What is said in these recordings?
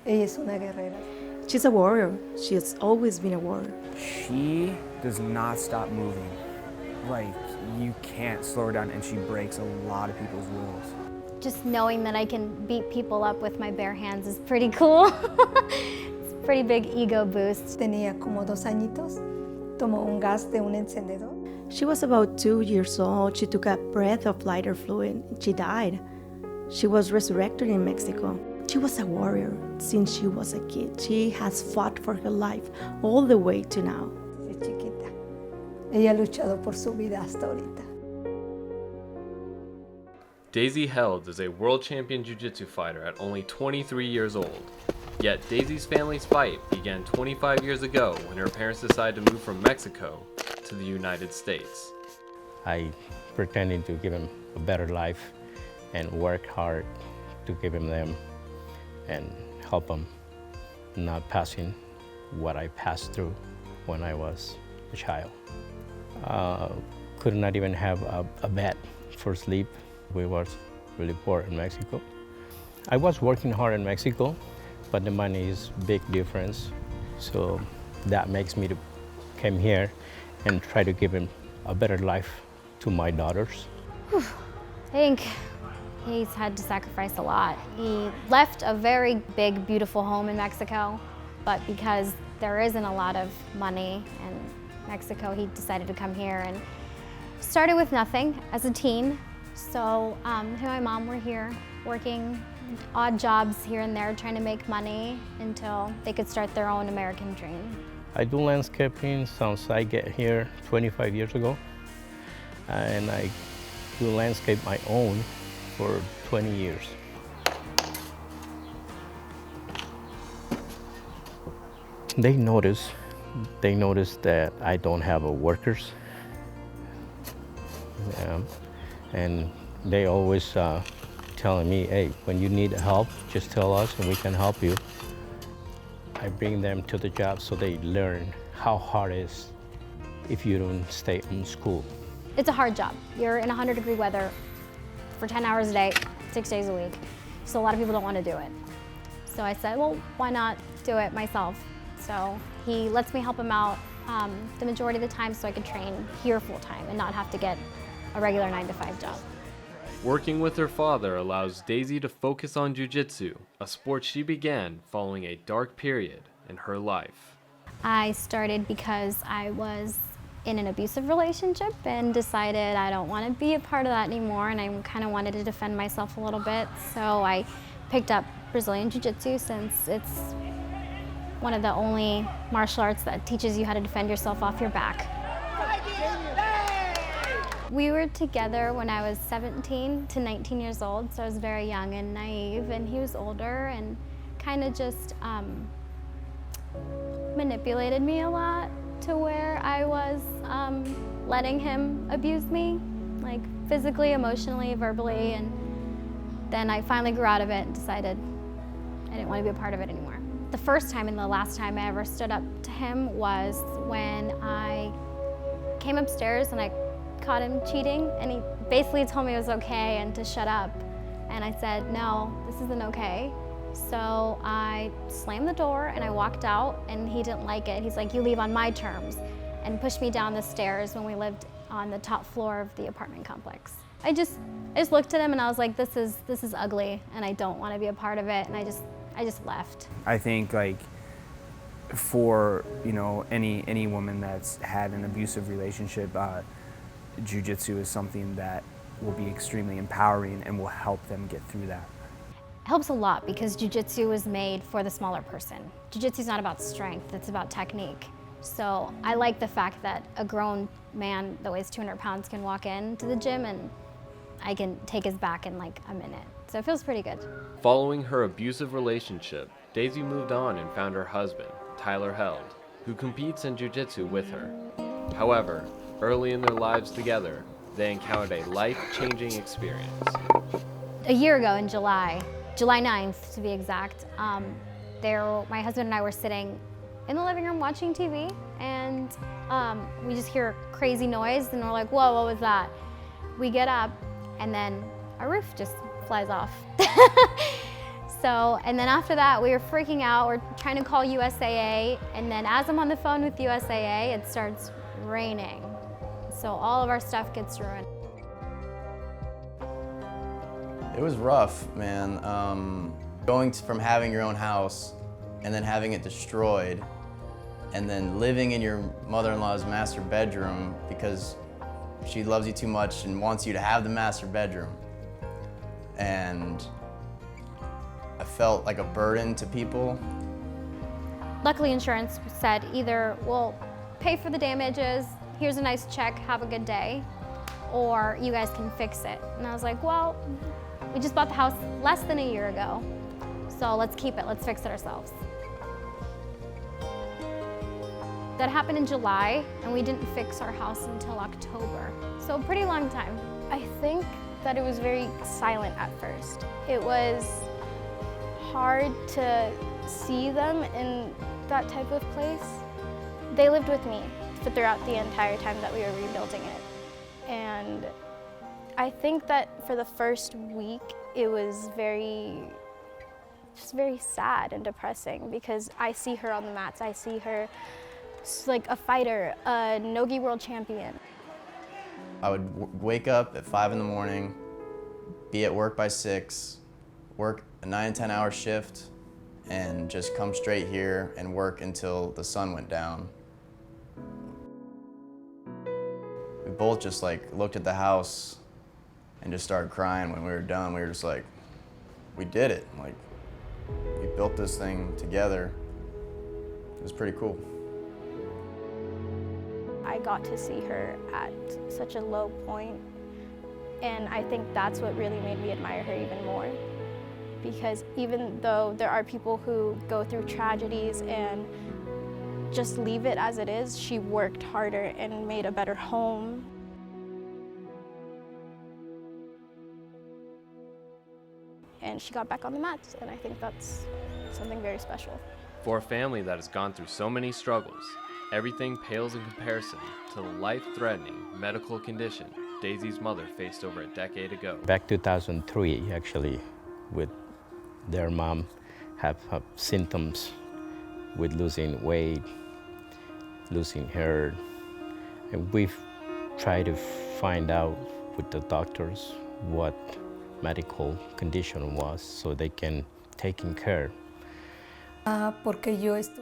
Ella es una guerrera. She's a warrior. She has always been a warrior. She does not stop moving. Like, you can't slow her down, and she breaks a lot of people's wills. Just knowing that I can beat people up with my bare hands is pretty cool. It's a pretty big ego boost. Tenía como 2 añitos. Tomó un gas de un encendedor. She was about 2 years old. She took a breath of lighter fluid. She died. She was resurrected in Mexico. She was a warrior since she was a kid. She has fought for her life all the way to now. De chiquita. Ella ha luchado por su vida hasta ahorita. Daisy Held is a world champion jiu-jitsu fighter at only 23 years old. Yet Daisy's family's fight began 25 years ago when her parents decided to move from Mexico to the United States. I pretended to give him a better life and work hard to give him them and help him not passing what I passed through when I was a child. Could not even have a bed for sleep. We were really poor in Mexico. I was working hard in Mexico, but the money is big difference. So that makes me to come here and try to give him a better life to my daughters. I think he's had to sacrifice a lot. He left a very big, beautiful home in Mexico, but because there isn't a lot of money in Mexico, he decided to come here and started with nothing as a teen. So him and my mom were here working odd jobs here and there, trying to make money until they could start their own American dream. I do landscaping since I get here 25 years ago, and I do landscape my own for 20 years. They notice that I don't have a workers. And they always telling me, hey, when you need help, just tell us and we can help you. I bring them to the job so they learn how hard it is if you don't stay in school. It's a hard job. You're in 100-degree weather for 10 hours a day, 6 days a week. So a lot of people don't want to do it. So I said, well, why not do it myself? So he lets me help him out the majority of the time so I can train here full-time and not have to get a regular 9-to-5 job. Working with her father allows Daisy to focus on jiu-jitsu, a sport she began following a dark period in her life. I started because I was in an abusive relationship and decided I don't want to be a part of that anymore, and I kind of wanted to defend myself a little bit. So I picked up Brazilian Jiu-Jitsu since it's one of the only martial arts that teaches you how to defend yourself off your back. We were together when I was 17 to 19 years old, so I was very young and naive, and he was older and kind of just manipulated me a lot to where I was letting him abuse me, like physically, emotionally, verbally, and then I finally grew out of it and decided I didn't want to be a part of it anymore. The first time and the last time I ever stood up to him was when I came upstairs and I caught him cheating, and he basically told me it was okay and to shut up. And I said, no, this isn't okay. So I slammed the door and I walked out, and he didn't like it. He's like, you leave on my terms, and pushed me down the stairs when we lived on the top floor of the apartment complex. I just looked at him and I was like, this is ugly, and I don't want to be a part of it, and I just left. I think like for any woman that's had an abusive relationship, jiu-jitsu is something that will be extremely empowering and will help them get through that. It helps a lot because jiu-jitsu was made for the smaller person. Jiu-jitsu is not about strength, it's about technique. So I like the fact that a grown man that weighs 200 pounds can walk into the gym and I can take his back in like a minute. So it feels pretty good. Following her abusive relationship, Daisy moved on and found her husband, Tyler Held, who competes in jiu-jitsu with her. However, early in their lives together, they encountered a life-changing experience. A year ago in July 9th to be exact, my husband and I were sitting in the living room watching TV, and we just hear a crazy noise, and we're like, whoa, what was that? We get up, and then our roof just flies off. So, and then after that, we were freaking out. We're trying to call USAA, and then as I'm on the phone with USAA, it starts raining. So all of our stuff gets ruined. It was rough, man. Going from having your own house and then having it destroyed, and then living in your mother-in-law's master bedroom because she loves you too much and wants you to have the master bedroom. And I felt like a burden to people. Luckily, insurance said either we'll pay for the damages, here's a nice check, have a good day, or you guys can fix it. And I was like, well, we just bought the house less than a year ago, so let's keep it, let's fix it ourselves. That happened in July, and we didn't fix our house until October, so a pretty long time. I think that it was very silent at first. It was hard to see them in that type of place. They lived with me throughout the entire time that we were rebuilding it. And I think that for the first week, it was just very sad and depressing because I see her on the mats. I see her like a fighter, a no-gi world champion. I would wake up at 5 in the morning, be at work by 6, work a 9 to 10 hour shift, and just come straight here and work until the sun went down. We both just like looked at the house and just started crying when we were done. We were just like, we did it. Like, we built this thing together. It was pretty cool. I got to see her at such a low point, and I think that's what really made me admire her even more. Because even though there are people who go through tragedies and just leave it as it is, she worked harder and made a better home. And she got back on the mats, and I think that's something very special. For a family that has gone through so many struggles, everything pales in comparison to the life-threatening medical condition Daisy's mother faced over a decade ago. Back 2003, actually, with their mom have symptoms with losing weight, losing hair, and we've tried to find out with the doctors what medical condition was so they can take in care.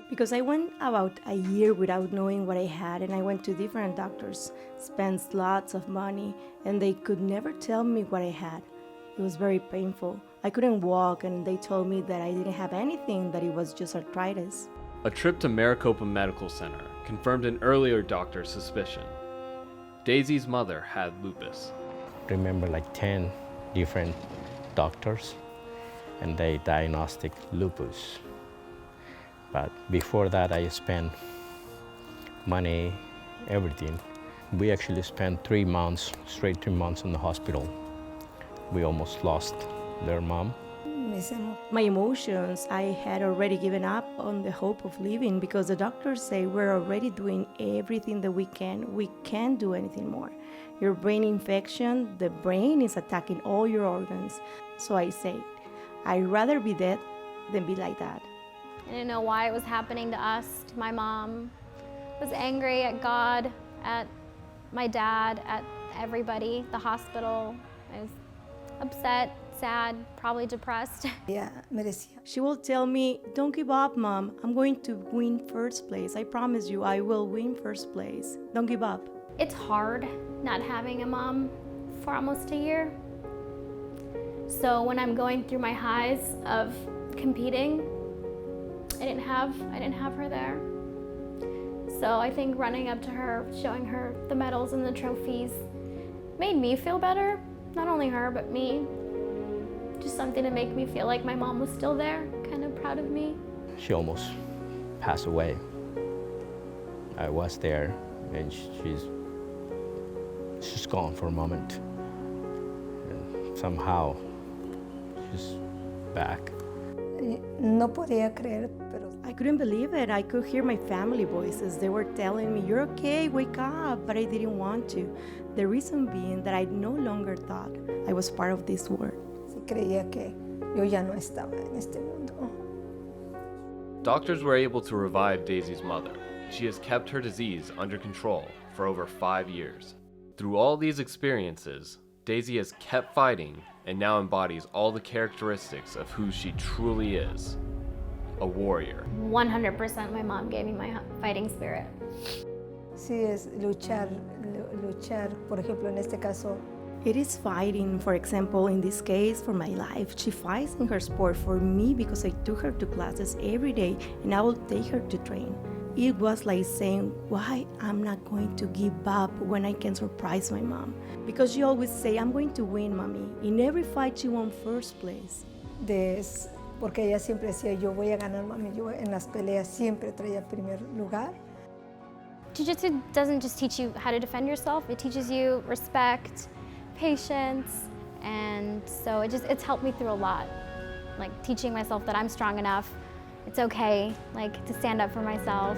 Because I went about a year without knowing what I had, and I went to different doctors, spent lots of money, and they could never tell me what I had. It was very painful. I couldn't walk, and they told me that I didn't have anything, that it was just arthritis. A trip to Maricopa Medical Center confirmed an earlier doctor's suspicion. Daisy's mother had lupus. Remember like 10 different doctors, and they diagnosed lupus. But before that, I spent money, everything. We actually spent 3 months, straight 3 months in the hospital. We almost lost their mom. My emotions, I had already given up on the hope of living because the doctors say we're already doing everything that we can. We can't do anything more. Your brain infection, the brain is attacking all your organs. So I say, I'd rather be dead than be like that. I didn't know why it was happening to us, to my mom. I was angry at God, at my dad, at everybody, the hospital. I was upset, sad, probably depressed. She will tell me, don't give up, Mom. I'm going to win first place. I promise you, I will win first place. Don't give up. It's hard not having a mom for almost a year. So when I'm going through my highs of competing, I didn't have her there. So I think running up to her, showing her the medals and the trophies made me feel better. Not only her, but me. Just something to make me feel like my mom was still there, kind of proud of me. She almost passed away. I was there, and she's gone for a moment. And somehow, she's back. I couldn't believe it. I could hear my family voices. They were telling me, you're okay, wake up, but I didn't want to. The reason being that I no longer thought I was part of this world. Creía que yo ya no estaba en este mundo. Doctors were able to revive Daisy's mother. She has kept her disease under control for over 5 years. Through all these experiences, Daisy has kept fighting and now embodies all the characteristics of who she truly is, a warrior. 100% my mom gave me my fighting spirit. Sí, es luchar, por ejemplo, en este caso, It is fighting, for example, in this case, for my life. She fights in her sport for me because I took her to classes every day and I will take her to train. It was like saying, why I'm not going to give up when I can surprise my mom. Because she always say, I'm going to win, mommy. In every fight, she won first place. porque ella siempre decía, yo voy a ganar, mami. Yo en las peleas siempre traía primer lugar. Jiu-Jitsu doesn't just teach you how to defend yourself, it teaches you respect, patience, and so it's helped me through a lot. Like teaching myself that I'm strong enough, it's okay, like to stand up for myself.